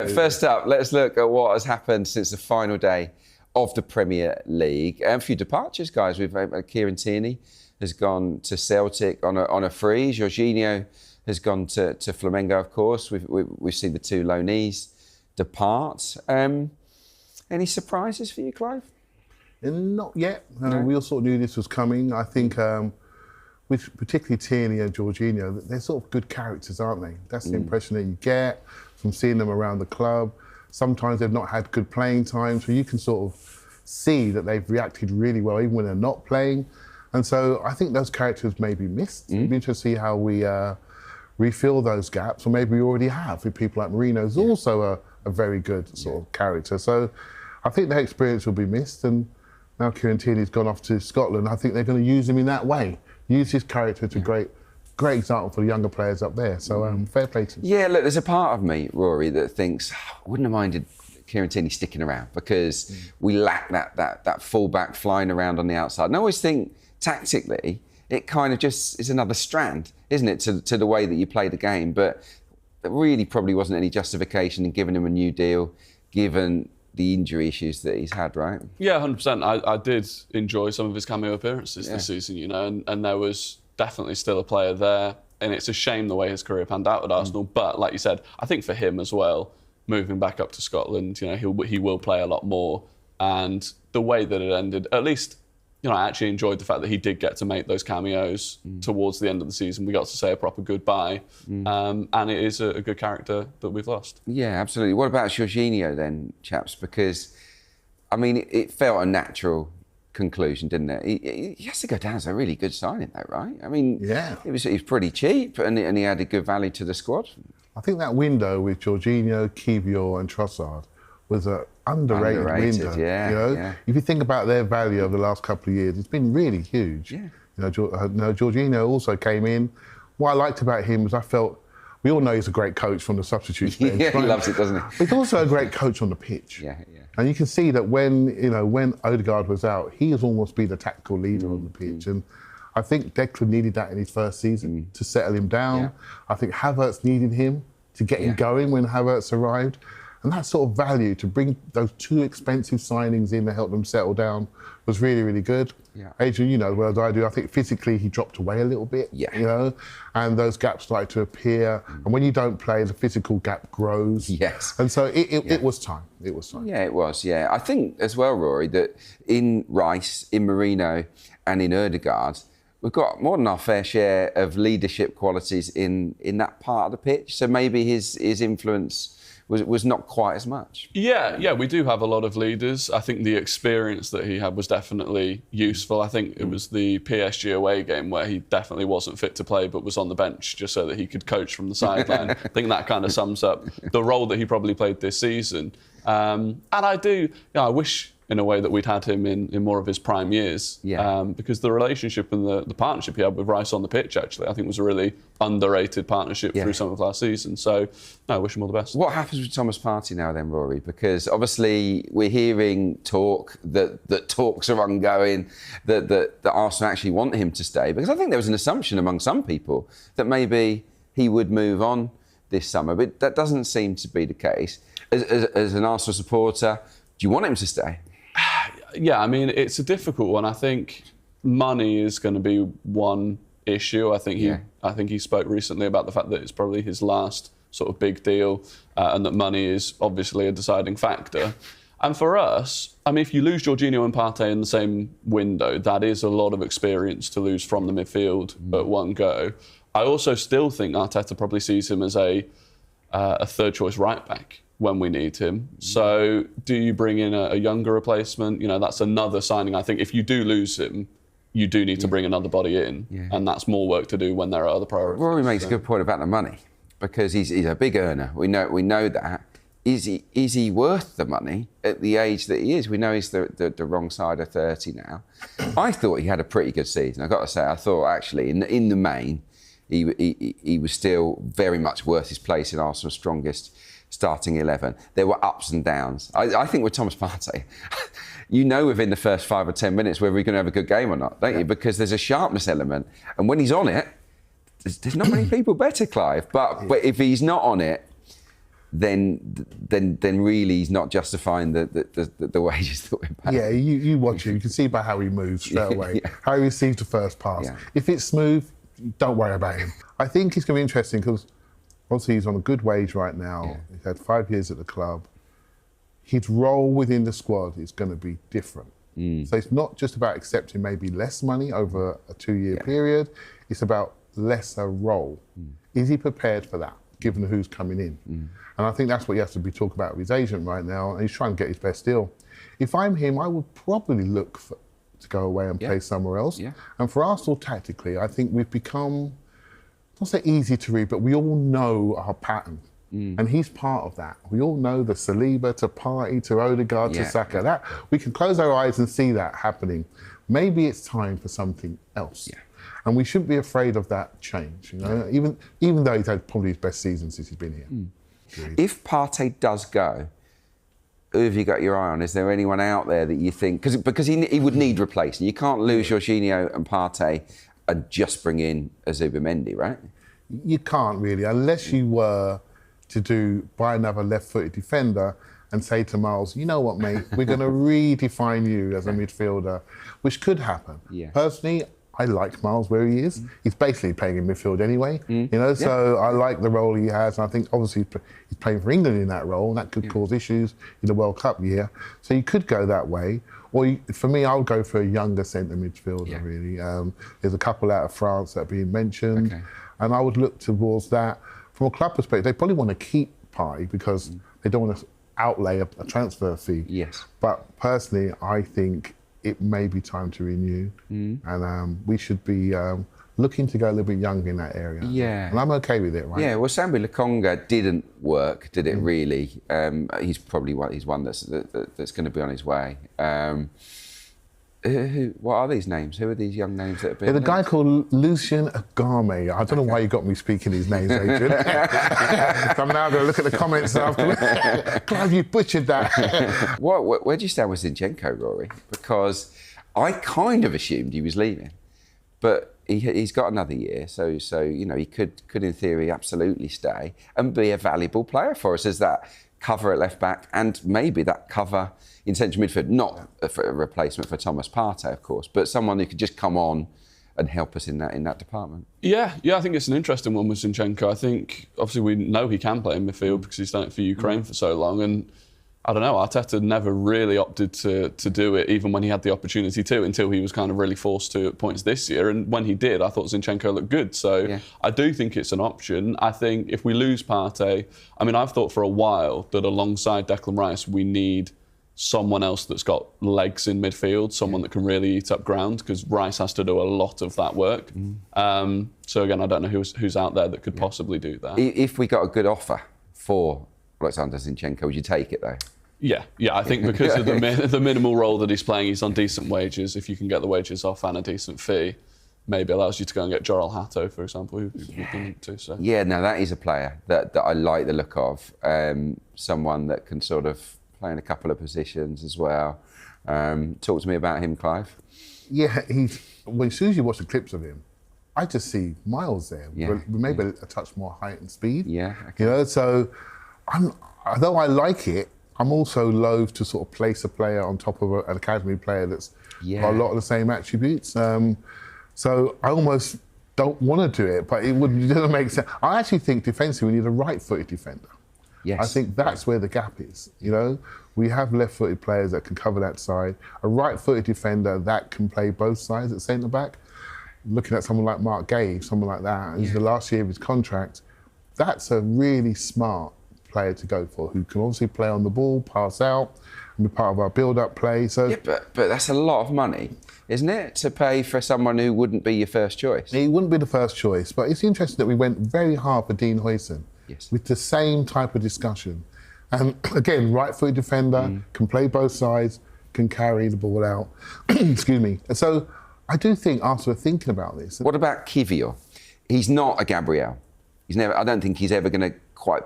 First up, let's look at what has happened since the final day of the Premier League. A few departures, guys. We've Kieran Tierney has gone to Celtic on a free. Jorginho has gone to Flamengo, of course. We've seen the two loanees depart. Any surprises for you, Clive? Not yet. No. We all sort of knew this was coming. I think, with particularly Tierney and Jorginho, they're sort of good characters, aren't they? That's the impression that you get from seeing them around the club. Sometimes they've not had good playing time, so you can sort of see that they've reacted really well, even when they're not playing. And so I think those characters may be missed. It'd be interesting to see how we refill those gaps, or maybe we already have with people like Marino, who's also a very good sort of character. So I think their experience will be missed. And now Kieran Tierney's gone off to Scotland, I think they're going to use him in that way. Use his character to great example for the younger players up there. So fair play to him. Yeah, look, there's a part of me, Rory, that thinks I wouldn't have minded Kieran Tierney sticking around because we lack that full-back flying around on the outside. And I always think tactically it kind of just is another strand, isn't it, to the way that you play the game. But there really probably wasn't any justification in giving him a new deal, given the injury issues that he's had, right? Yeah, 100%. I did enjoy some of his cameo appearances this season, you know, and there was definitely still a player there. And it's a shame the way his career panned out at Arsenal. But like you said, I think for him as well, moving back up to Scotland, you know, he will play a lot more. And the way that it ended, at least, you know, I actually enjoyed the fact that he did get to make those cameos towards the end of the season. We got to say a proper goodbye. And it is a good character that we've lost. Yeah, absolutely. What about Jorginho then, chaps? Because, I mean, it felt a natural conclusion, didn't it? He has to go down as a really good signing, though, right? I mean, he was pretty cheap and he added good value to the squad. I think that window with Jorginho, Kiwior and Trossard was an underrated window. Yeah, you know, if you think about their value over the last couple of years, it's been really huge. Yeah. You know, Jorginho also came in. What I liked about him was I felt, we all know he's a great coach from the substitutes bench. Yeah, he loves it, doesn't he? But he's also a great coach on the pitch. Yeah. And you can see that when Odegaard was out, he has almost been the tactical leader on the pitch. And I think Declan needed that in his first season to settle him down. Yeah. I think Havertz needed him to get him going when Havertz arrived. And that sort of value to bring those two expensive signings in to help them settle down was really, really good. Yeah. Adrian, you know as well as I do, I think physically he dropped away a little bit, you know, and those gaps started to appear. And when you don't play, the physical gap grows. Yes. And so it was time. It was time. Yeah, it was, yeah. I think as well, Rory, that in Rice, in Marino and in Odegaard, we've got more than our fair share of leadership qualities in that part of the pitch. So maybe his influence was not quite as much. Yeah, we do have a lot of leaders. I think the experience that he had was definitely useful. I think it was the PSG away game where he definitely wasn't fit to play but was on the bench just so that he could coach from the sideline. I think that kind of sums up the role that he probably played this season. And I wish in a way that we'd had him in more of his prime years. Because the relationship and the partnership he had with Rice on the pitch, actually, I think was a really underrated partnership through some of last season. So, I wish him all the best. What happens with Thomas Partey now then, Rory? Because obviously we're hearing talk that talks are ongoing, that Arsenal actually want him to stay. Because I think there was an assumption among some people that maybe he would move on this summer, but that doesn't seem to be the case. As an Arsenal supporter, do you want him to stay? Yeah, I mean, it's a difficult one. I think money is going to be one issue. I think he spoke recently about the fact that it's probably his last sort of big deal, and that money is obviously a deciding factor. And for us, I mean, if you lose Jorginho and Partey in the same window, that is a lot of experience to lose from the midfield at one go. I also still think Arteta probably sees him as a third choice right back when we need him. So do you bring in a younger replacement? You know, that's another signing. I think if you do lose him, you do need to bring another body in. And that's more work to do when there are other priorities. Rory makes a good point about the money, because he's a big earner. We know that. Is he worth the money at the age that he is? We know he's the wrong side of 30 now. I thought he had a pretty good season. I've got to say, I thought actually in the main, he was still very much worth his place in Arsenal's strongest starting 11. There were ups and downs. I think with Thomas Partey, you know within the first 5 or 10 minutes whether he's going to have a good game or not, don't you? Because there's a sharpness element. And when he's on it, there's not many people better, Clive. But if he's not on it, then really he's not justifying the wages that we're paying. Yeah, you watch him. You can see by how he moves straight away, Yeah. how he receives the first pass. Yeah. If it's smooth, don't worry about him. I think it's going to be interesting because obviously he's on a good wage right now. Yeah. He's had 5 years at the club. His role within the squad is going to be different. So it's not just about accepting maybe less money over a 2-year period. It's about lesser role. Is he prepared for that, given who's coming in? And I think that's what he has to be talking about with his agent right now, and he's trying to get his best deal. If I'm him, I would probably look to go away and play somewhere else. Yeah. And for Arsenal, tactically, I think we've become, not say easy to read, but we all know our pattern. And he's part of that. We all know the Saliba to Partey to Odegaard to Saka. That we can close our eyes and see that happening. Maybe it's time for something else. Yeah. And we shouldn't be afraid of that change. You know, even though he's had probably his best season since he's been here. If Partey does go, who have you got your eye on? Is there anyone out there that you think, because he would need replacing? You can't lose Jorginho and Partey and just bring in a Zubimendi, right? You can't really, unless you were to buy another left-footed defender and say to Miles, you know what, mate, we're going to redefine you as a midfielder, which could happen. Yeah. Personally, I like Miles where he is. He's basically playing in midfield anyway, you know, so I like the role he has. And I think obviously he's playing for England in that role, and that could cause issues in the World Cup year. So you could go that way. Or for me, I would go for a younger centre midfielder, really. There's a couple out of France that are being mentioned, and I would look towards that. From a club perspective, they probably want to keep Partey because they don't want to outlay a transfer fee. Yes. But personally, I think it may be time to renew, and we should be looking to go a little bit younger in that area. Yeah. And I'm okay with it, right? Yeah, well, Sambi Lokonga didn't work, did it really? He's probably one that's going to be on his way. What are these names? Who are these young names that have been? There's a guy called Lucien Agame. I don't know why you got me speaking these names, Adrian. So I'm now going to look at the comments afterwards. Clive, you butchered that. Where do you stand with Zinchenko, Rory? Because I kind of assumed he was leaving, but he's got another year, so you know he could in theory absolutely stay and be a valuable player for us as that cover at left back and maybe that cover in central midfield, not a replacement for Thomas Partey, of course, but someone who could just come on and help us in that department. Yeah, I think it's an interesting one with Zinchenko. I think obviously we know he can play in midfield because he's done it for Ukraine for so long, and I don't know, Arteta never really opted to do it, even when he had the opportunity to, until he was kind of really forced to at points this year. And when he did, I thought Zinchenko looked good. So I do think it's an option. I think if we lose Partey, I mean, I've thought for a while that alongside Declan Rice, we need someone else that's got legs in midfield, someone that can really eat up ground, because Rice has to do a lot of that work. So again, I don't know who's out there that could possibly do that. If we got a good offer for Alexander Zinchenko, would you take it though? Yeah, I think because of the minimal role that he's playing, he's on decent wages. If you can get the wages off and a decent fee, maybe allows you to go and get Jorel Hato, for example, who we've been to. So. Yeah, no, that is a player that I like the look of. Someone that can sort of play in a couple of positions as well. Talk to me about him, Clive. Yeah, as soon as you watch the clips of him, I just see Miles there, but maybe a touch more height and speed. Yeah, okay. You know, so although I like it, I'm also loath to sort of place a player on top of an academy player that's got a lot of the same attributes. So I almost don't want to do it, but it doesn't make sense. I actually think defensively we need a right-footed defender. Yes. I think that's where the gap is. You know, we have left-footed players that can cover that side. A right-footed defender that can play both sides at centre back. Looking at someone like Mark Gay, someone like that, who's the last year of his contract, that's a really smart player to go for, who can obviously play on the ball, pass out, and be part of our build-up play. So yeah, but that's a lot of money, isn't it, to pay for someone who wouldn't be your first choice? He wouldn't be the first choice, but it's interesting that we went very hard for Dean Huijsen with the same type of discussion. And again, right-footed defender, can play both sides, can carry the ball out. Excuse me. So I do think Arsenal are thinking about this. What about Kivior? He's not a Gabriel. I don't think he's ever going to quite